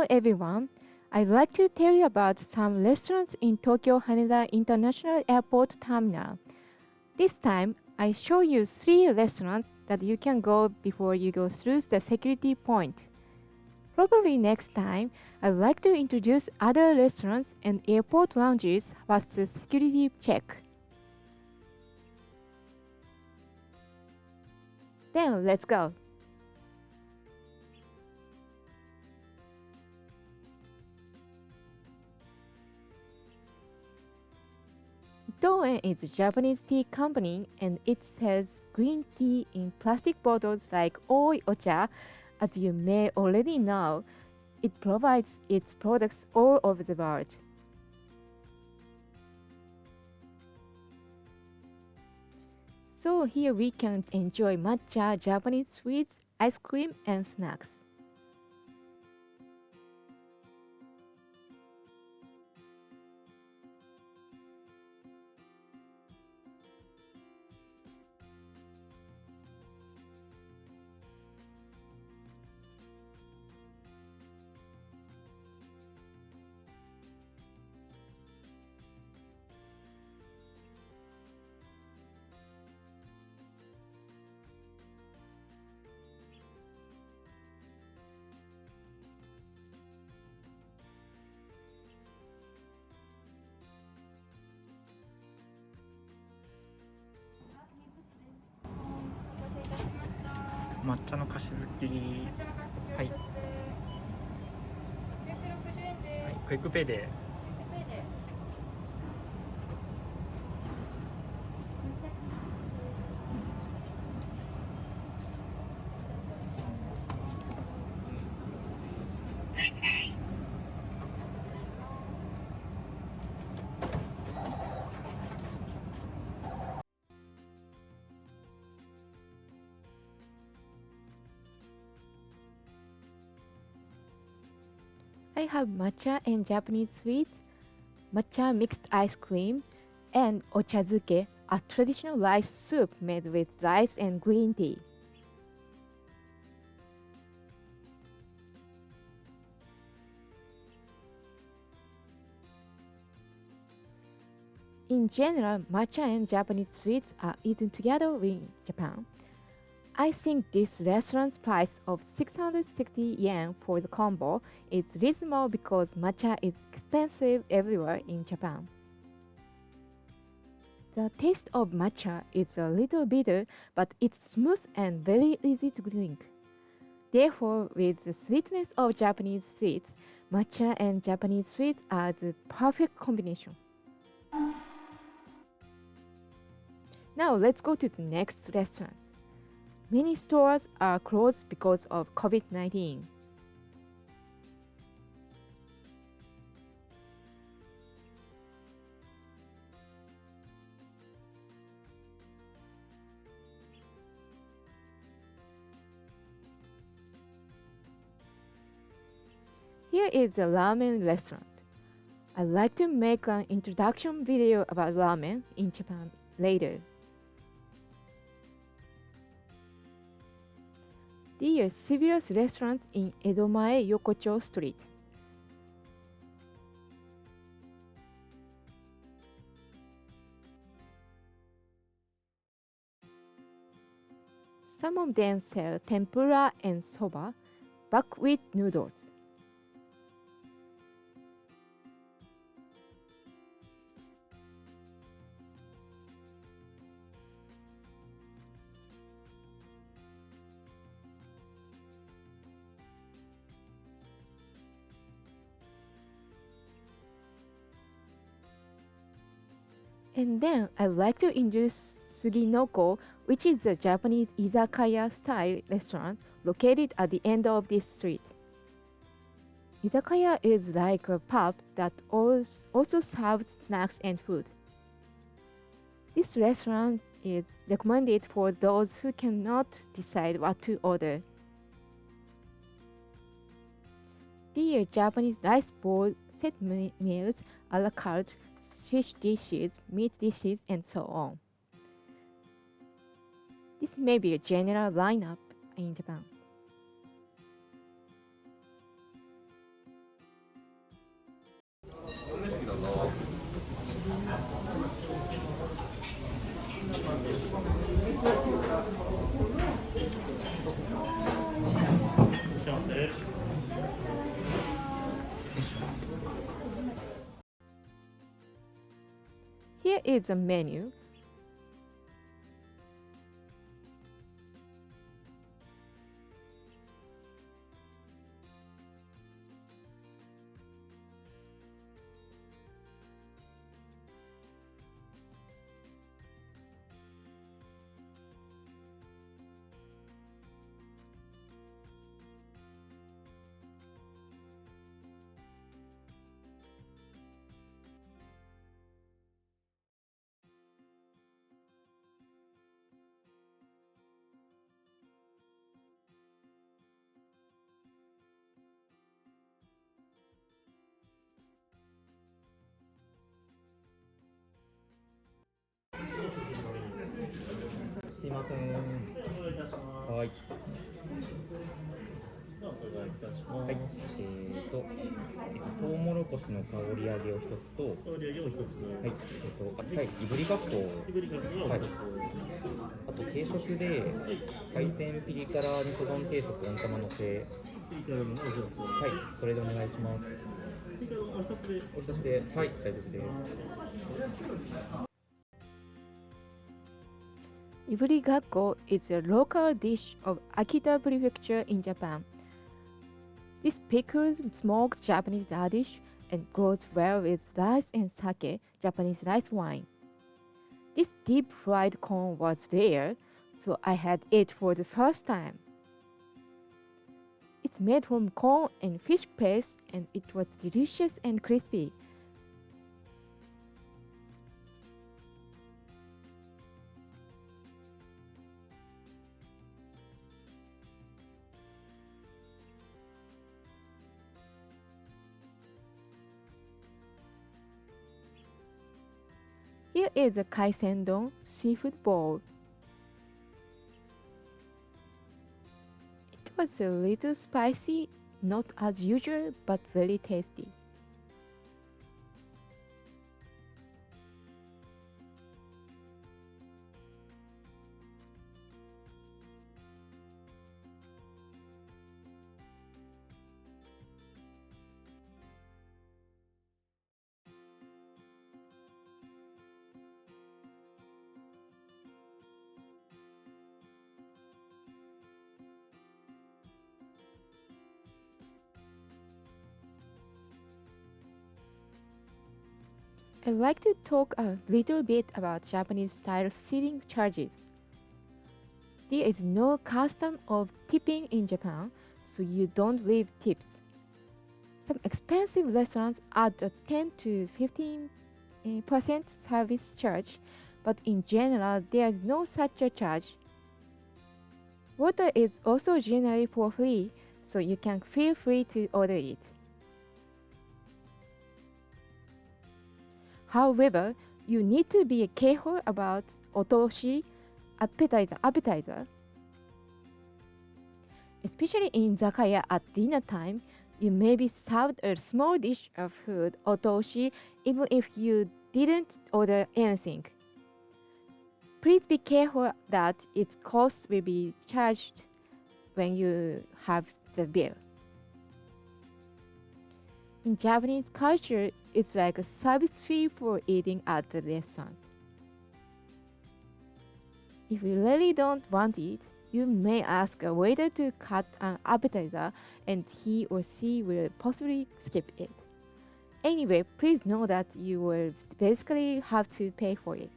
Hello everyone. I'd like to tell you about some restaurants in Tokyo Haneda International Airport Terminal. This time, I show you 3 restaurants that you can go before you go through the security point. Probably next time, I'd like to introduce other restaurants and airport lounges past the security check. Then let's go. Doen is a Japanese tea company and it sells green tea in plastic bottles like Oi Ocha. As you may already know, it provides its products all over the world. So here we can enjoy matcha, Japanese sweets, ice cream, and snacks.抹茶の菓子好き。はい。はい、クイックペイで。I have matcha and Japanese sweets, matcha mixed ice cream, and ochazuke, a traditional rice soup made with rice and green tea. In general, matcha and Japanese sweets are eaten together in Japan. I think this restaurant's price of 660 yen for the combo is reasonable because matcha is expensive everywhere in Japan. The taste of matcha is a little bitter, but it's smooth and very easy to drink. Therefore, with the sweetness of Japanese sweets, matcha and Japanese sweets are the perfect combination. Now let's go to the next restaurant. Many stores are closed because of COVID-19. Here is a ramen restaurant. I'd like to make an introduction video about ramen in Japan later. There are several restaurants in Edomae Yokocho Street. Some of them sell tempura and soba, buckwheat noodles. And then I'd like to introduce Suginoko, which is a Japanese izakaya-style restaurant located at the end of this street. Izakaya is like a pub that also serves snacks and food. This restaurant is recommended for those who cannot decide what to order. There are Japanese rice bowl set meals, a la carte, fish dishes, meat dishes, and so on. This may be a general lineup in Japan. Here is a menu.はい。はい。トウモロコシの香り揚げを一つと、はい。はい。いぶりがっこ。はい。あと定食で、海鮮ピリ辛味噌丼定食温玉のせ。はい。それでお願いします。お一つで、はい、大丈夫です。Iburigakko is a local dish of Akita Prefecture in Japan. This pickled smoked Japanese radish and goes well with rice and sake, Japanese rice wine. This deep fried corn was rare, so I had it for the first time. It's made from corn and fish paste and it was delicious and crispy. Here is a kaisendon seafood bowl. It was a little spicy, not as usual, but very tasty. I'd like to talk a little bit about Japanese style seating charges. There is no custom of tipping in Japan, so you don't leave tips. Some expensive restaurants add a 10 to 15% service charge, but in general there is no such a charge. Water is also generally for free, so you can feel free to order it. However, you need to be careful about otoshi, appetizer. Especially in izakaya at dinner time, you may be served a small dish of food, otoshi, even if you didn't order anything. Please be careful that its cost will be charged when you have the bill. In Japanese culture, it's like a service fee for eating at the restaurant. If you really don't want it, you may ask a waiter to cut an appetizer and he or she will possibly skip it. Anyway, please know that you will basically have to pay for it.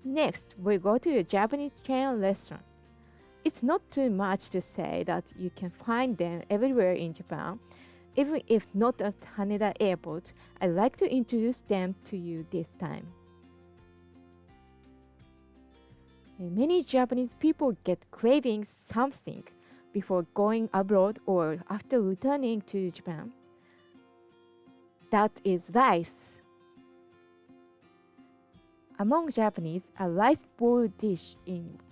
Next, we go to a Japanese chain restaurant. It's not too much to say that you can find them everywhere in Japan. Even if not at Haneda Airport, I'd like to introduce them to you this time. Many Japanese people get craving something before going abroad or after returning to Japan. That is rice. Among Japanese, a rice bowl dish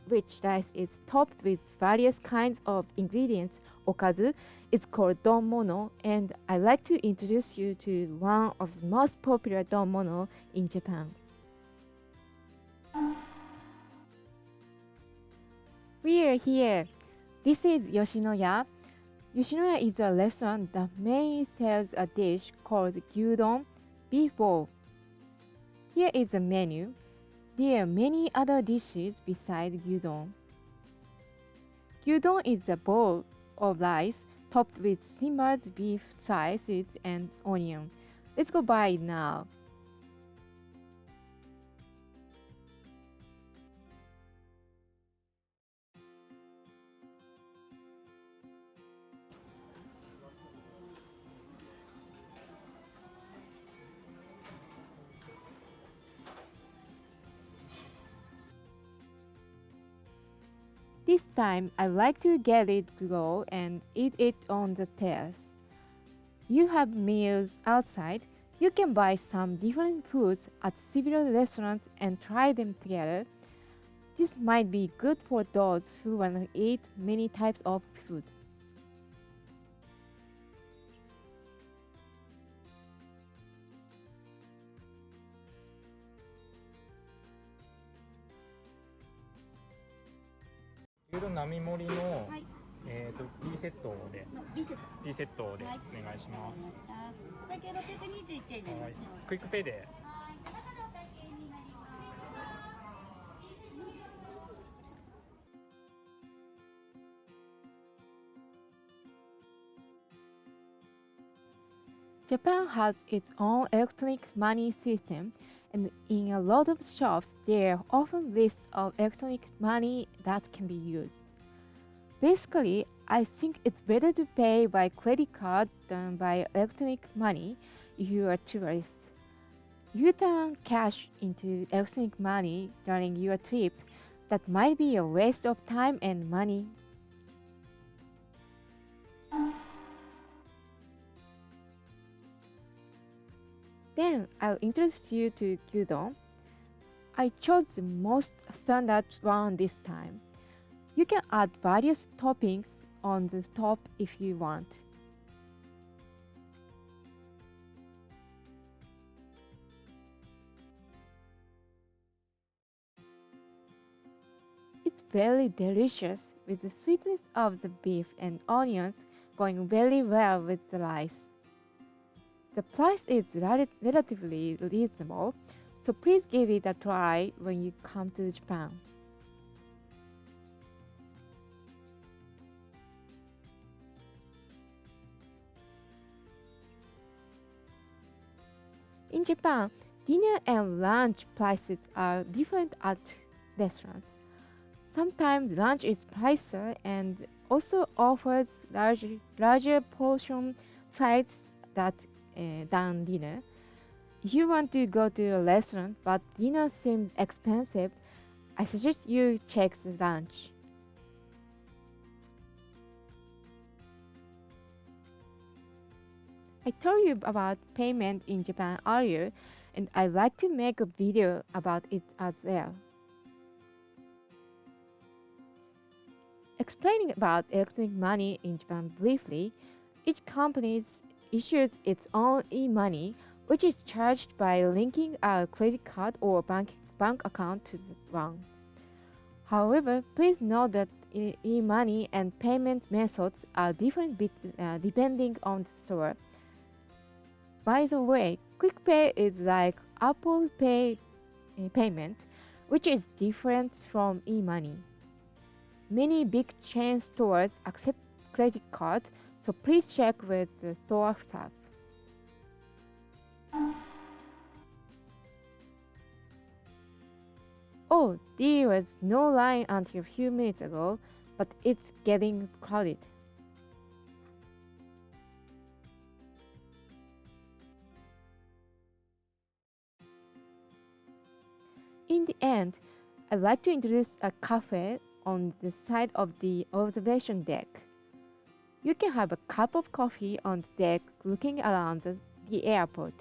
which rice is topped with various kinds of ingredients, okazu. It's called donmono, and I'd like to introduce you to one of the most popular donmono in Japan. We are here. This is Yoshinoya. Yoshinoya is a restaurant that mainly sells a dish called gyudon, beef bowl. Here is the menu. There are many other dishes besides gyudon. Gyudon is a bowl of rice topped with simmered beef slices and onion. Let's go buy it now. This time, I like to get it raw and eat it on the terrace. You have meals outside. You can buy some different foods at several restaurants and try them together. This might be good for those who want to eat many types of foods.牛丼並盛りの、はい、B セットで、B セットでお願いします。お会計621円になりはいます。、クイックペイで。はい、中でお会計になります。Japan has its own electronic money system, and in a lot of shops there are often lists of electronic money that can be used. Basically, I think it's better to pay by credit card than by electronic money if you are a tourist. If you turn cash into electronic money during your trip, that might be a waste of time and money. Then I'll introduce you to gyudon. I chose the most standard one this time. You can add various toppings on the top if you want. It's very delicious with the sweetness of the beef and onions going very well with the rice. The price is relatively reasonable, so please give it a try when you come to Japan. In Japan, dinner and lunch prices are different at restaurants. Sometimes lunch is pricier and also offers larger portion sizes than dinner. If you want to go to a restaurant but dinner seems expensive, I suggest you check the lunch. I told you about payment in Japan earlier, and I'd like to make a video about it as well. Explaining about electronic money in Japan briefly, each company issues its own e-money, which is charged by linking a credit card or bank account to the one. However, please note that e-money and payment methods are different depending on the store. By the way, Quick Pay is like Apple Pay payment, which is different from e-money. Many big chain stores accept credit card, so please check with the store staff. Oh, there was no line until a few minutes ago, but it's getting crowded. In the end, I'd like to introduce a cafe on the side of the observation deck. You can have a cup of coffee on the deck looking around the airport.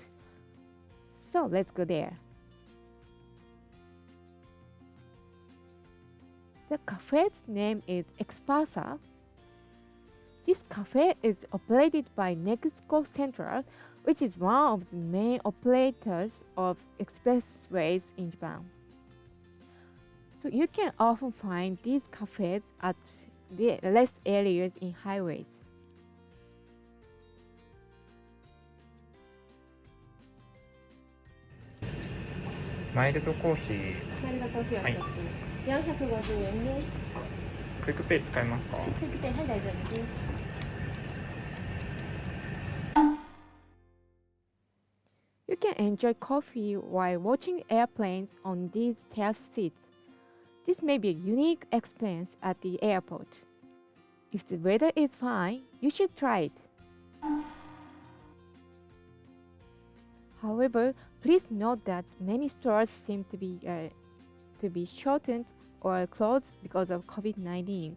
So let's go there. The cafe's name is Espasa. This cafe is operated by Mexico Central, which is one of the main operators of expressways in Japan. So you can often find these cafes at the rest areas in highways.マイルドコーヒー、マイルドコーヒーをはい一つ、450円です。クイックペイ使いますか？クイックペイ、はい、大丈夫です。You can enjoy coffee while watching airplanes on these terrace seats. This may be a unique experience at the airport. If the weather is fine, you should try it. However, please note that many stores seem to be shortened or closed because of COVID-19.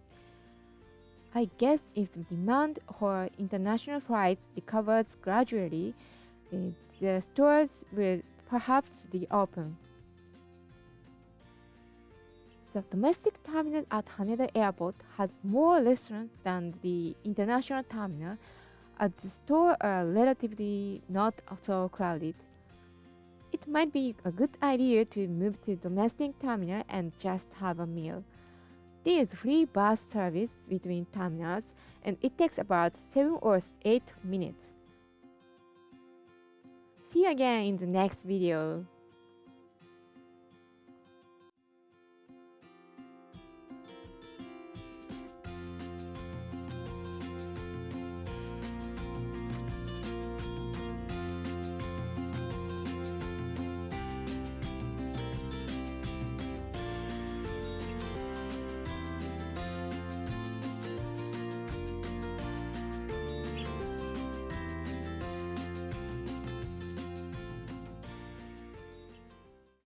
I guess if the demand for international flights recovers gradually, the stores will perhaps reopen. The domestic terminal at Haneda Airport has more restaurants than the international terminal, as the stores are relatively not so crowded. It might be a good idea to move to domestic terminal and just have a meal. There is free bus service between terminals, and it takes about 7 or 8 minutes. See you again in the next video.